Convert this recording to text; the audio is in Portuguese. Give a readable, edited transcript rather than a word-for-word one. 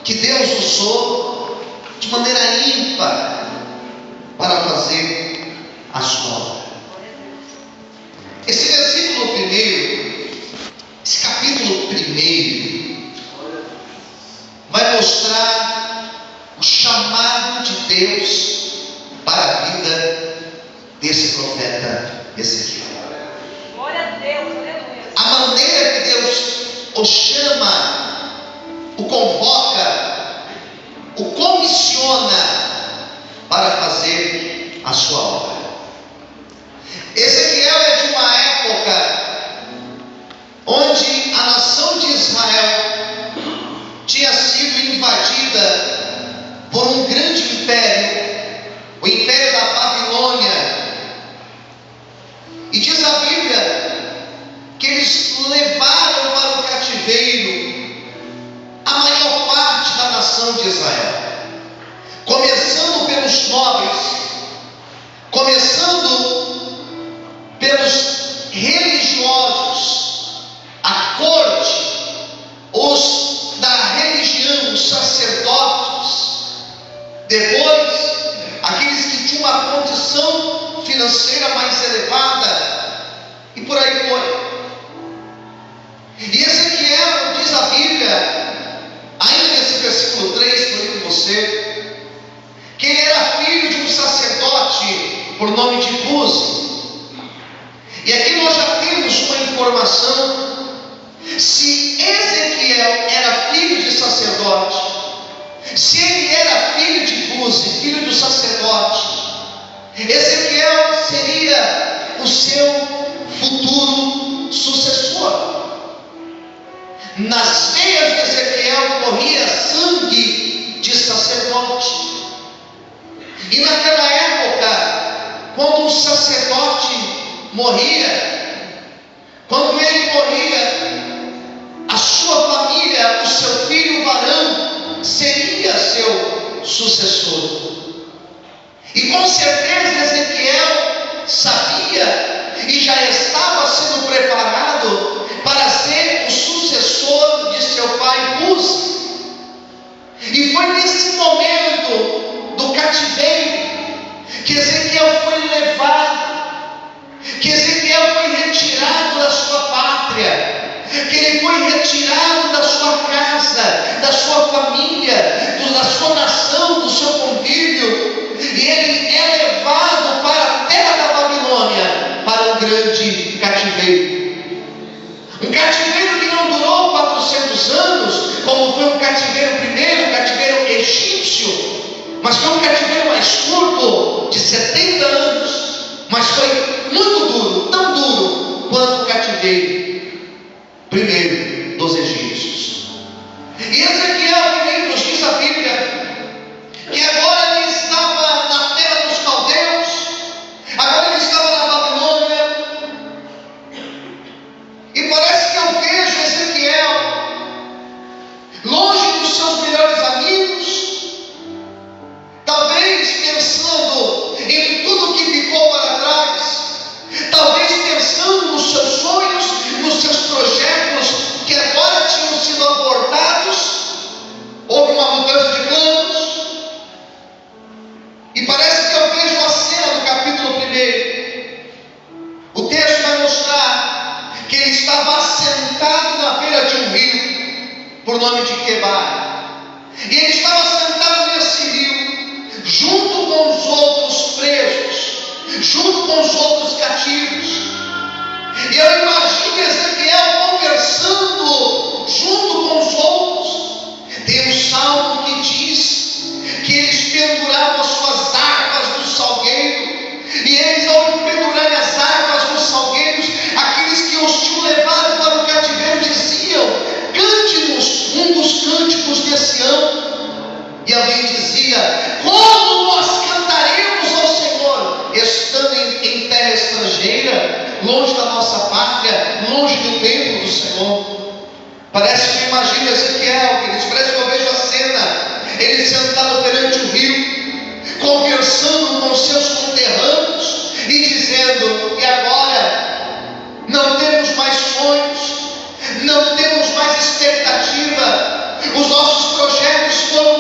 que Deus usou de maneira ímpar para fazer a sua obra. Esse versículo primeiro, esse capítulo primeiro, vai mostrar o chamado de Deus para a vida desse profeta Ezequiel. Glória a Deus, aleluia. A maneira que Deus o chama, o convoca, o comissiona para fazer a sua obra. Ezequiel é de uma época onde a nação de Israel tinha sido invadida por um grande império, o império da Babilônia. E diz a Bíblia que eles levaram para o cativeiro a maior parte da nação de Israel, começando pelos nobres, começando pelos religiosos, a corte, os da religião, os sacerdotes, depois aqueles que tinham uma condição financeira mais elevada, e por aí foi. E Ezequiel, diz a Bíblia, ainda nesse versículo 3 que eu li com você, que ele era filho de um sacerdote por nome de Buzi. E aqui nós já temos uma informação: se Ezequiel era filho de sacerdote, se ele era filho de Buzi, filho do sacerdote, Ezequiel seria o seu futuro sucessor. Nas veias de Ezequiel corria sangue de sacerdote. E naquela época, quando um sacerdote morria, quando ele morria, a sua família, o seu filho varão, seria seu sucessor. E com certeza Ezequiel sabia e já estava sendo preparado para ser o sucessor de seu pai Buzi. E foi nesse momento do cativeiro que Ezequiel foi levado, que Ezequiel foi retirado da sua pátria, que ele foi retirado da sua casa, da sua família, da sua nação, do seu convívio, e ele é levado para a terra da Babilônia, para um grande cativeiro. Um cativeiro que não durou 400 anos, como foi um cativeiro primeiro, um cativeiro egípcio, mas foi um cativeiro mais curto, de 70 anos, mas foi muito duro, tão duro quanto o cativeiro primeiro dos egípcios. E Ezequiel, queridos, diz a Bíblia que agora ele estava na terra dos caldeus, agora ele estava na Babilônia, e parece que eu vejo Ezequiel longe dos seus melhores amigos, talvez pensando em tudo que ficou para trás, talvez pensando nos seus sonhos, nos seus projetos que agora tinham sido abortados. Houve uma mudança de planos, e parece que eu vejo a cena do capítulo 1. O texto vai mostrar que ele estava assentado na beira de um rio, por nome de Quebar, e ele estava sentado nesse rio, junto com os outros presos, junto com os outros cativos. E eu imagino Ezequiel conversando junto com os outros. Tem um salmo que diz que eles penduravam as suas harpas no salgueiro, e eles, ao pendurarem as harpas nos salgueiros, aqueles que os tinham levado para o cativeiro diziam: cante-nos um dos cânticos de Sião. E alguém dizia: como nós cantaremos ao Senhor, estando em terra estrangeira, longe da nossa pátria, longe do templo do Senhor. Parece que eu imagino Ezequiel, parece que eu vejo a cena, ele sentado perante o rio, conversando com seus conterrâneos e dizendo: e agora? Não temos mais sonhos, não temos mais expectativa, os nossos projetos servos foram